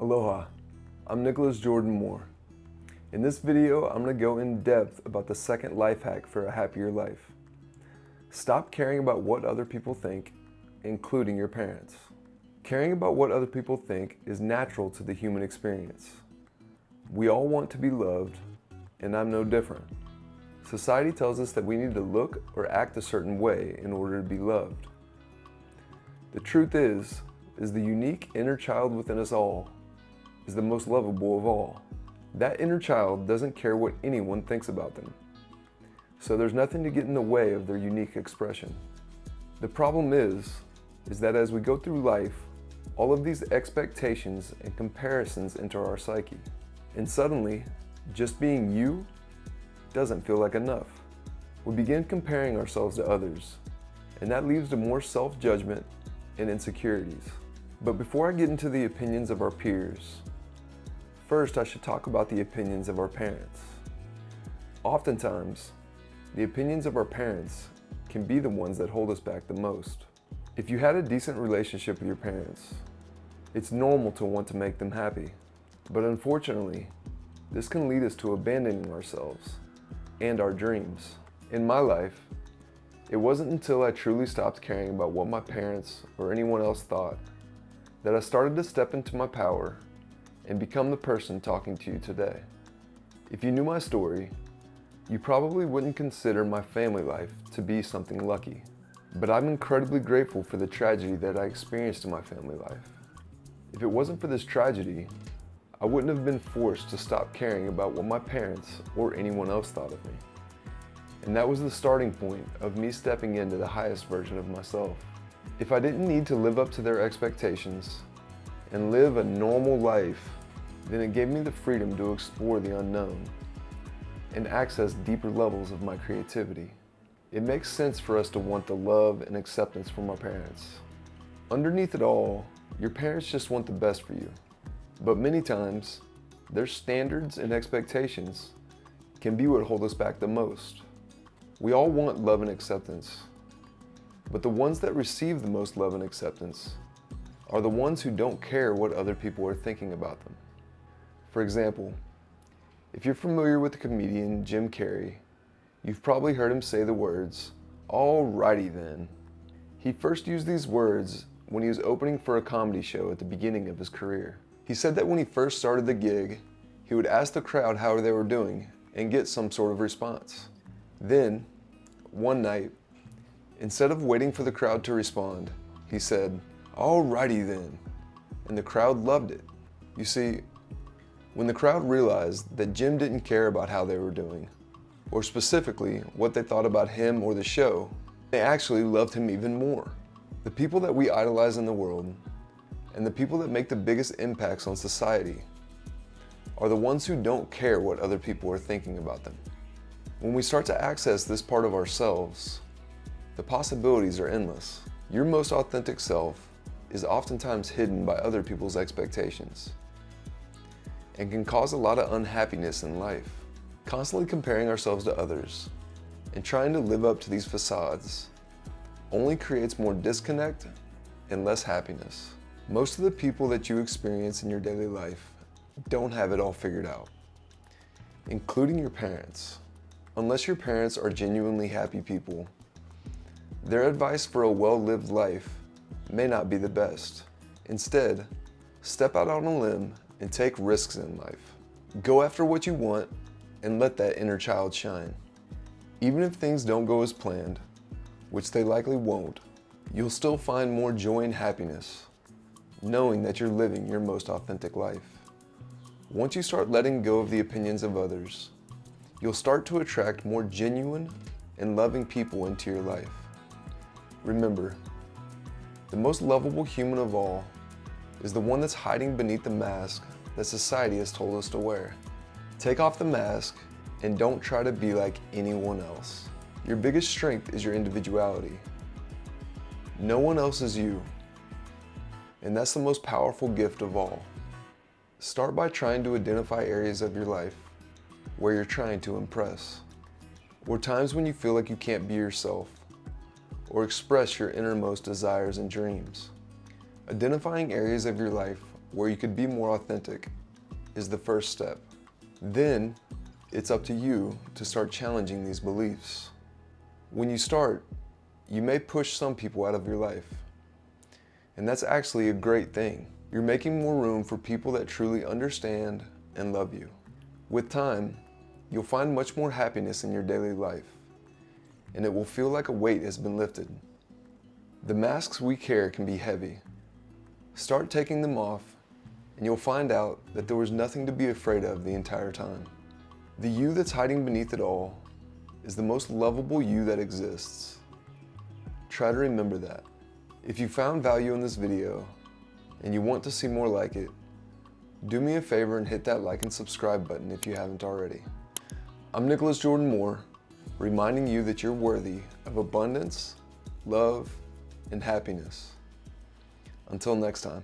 Aloha, I'm Nicholas Jordan Moore. In this video, I'm going to go in depth about the second life hack for a happier life. Stop caring about what other people think, including your parents. Caring about what other people think is natural to the human experience. We all want to be loved, and I'm no different. Society tells us that we need to look or act a certain way in order to be loved. The truth is the unique inner child within us all is the most lovable of all. That inner child doesn't care what anyone thinks about them. So there's nothing to get in the way of their unique expression. The problem is that as we go through life, all of these expectations and comparisons enter our psyche. And suddenly, just being you doesn't feel like enough. We begin comparing ourselves to others, and that leads to more self-judgment and insecurities. But before I get into the opinions of our peers, first I should talk about the opinions of our parents. Oftentimes, the opinions of our parents can be the ones that hold us back the most. If you had a decent relationship with your parents, it's normal to want to make them happy. But unfortunately, this can lead us to abandoning ourselves and our dreams. In my life, it wasn't until I truly stopped caring about what my parents or anyone else thought that I started to step into my power and become the person talking to you today. If you knew my story, you probably wouldn't consider my family life to be something lucky. But I'm incredibly grateful for the tragedy that I experienced in my family life. If it wasn't for this tragedy, I wouldn't have been forced to stop caring about what my parents or anyone else thought of me. And that was the starting point of me stepping into the highest version of myself. If I didn't need to live up to their expectations and live a normal life, then it gave me the freedom to explore the unknown and access deeper levels of my creativity. It makes sense for us to want the love and acceptance from our parents. Underneath it all, your parents just want the best for you. But many times, their standards and expectations can be what hold us back the most. We all want love and acceptance, but the ones that receive the most love and acceptance are the ones who don't care what other people are thinking about them. For example, if you're familiar with the comedian Jim Carrey, you've probably heard him say the words, "Alrighty then." He first used these words when he was opening for a comedy show at the beginning of his career. He said that when he first started the gig, he would ask the crowd how they were doing and get some sort of response. Then, one night, instead of waiting for the crowd to respond, he said, "Alrighty then," and the crowd loved it. You see, when the crowd realized that Jim didn't care about how they were doing, or specifically what they thought about him or the show, they actually loved him even more. The people that we idolize in the world, and the people that make the biggest impacts on society, are the ones who don't care what other people are thinking about them. When we start to access this part of ourselves, the possibilities are endless. Your most authentic self is oftentimes hidden by other people's expectations and can cause a lot of unhappiness in life. Constantly comparing ourselves to others and trying to live up to these facades only creates more disconnect and less happiness. Most of the people that you experience in your daily life don't have it all figured out, including your parents. Unless your parents are genuinely happy people, their advice for a well-lived life may not be the best. Instead, step out on a limb and take risks in life. Go after what you want and let that inner child shine. Even if things don't go as planned, which they likely won't, you'll still find more joy and happiness knowing that you're living your most authentic life. Once you start letting go of the opinions of others, you'll start to attract more genuine and loving people into your life. Remember, the most lovable human of all is the one that's hiding beneath the mask that society has told us to wear. Take off the mask and don't try to be like anyone else. Your biggest strength is your individuality. No one else is you, and that's the most powerful gift of all. Start by trying to identify areas of your life where you're trying to impress, or times when you feel like you can't be yourself, or express your innermost desires and dreams. Identifying areas of your life where you could be more authentic is the first step. Then, it's up to you to start challenging these beliefs. When you start, you may push some people out of your life. And that's actually a great thing. You're making more room for people that truly understand and love you. With time, you'll find much more happiness in your daily life, and it will feel like a weight has been lifted. The masks we carry can be heavy. Start taking them off, and you'll find out that there was nothing to be afraid of the entire time. The you that's hiding beneath it all is the most lovable you that exists. Try to remember that. If you found value in this video and you want to see more like it, do me a favor and hit that like and subscribe button if you haven't already. I'm Nicholas Jordan Moore, reminding you that you're worthy of abundance, love, and happiness. Until next time.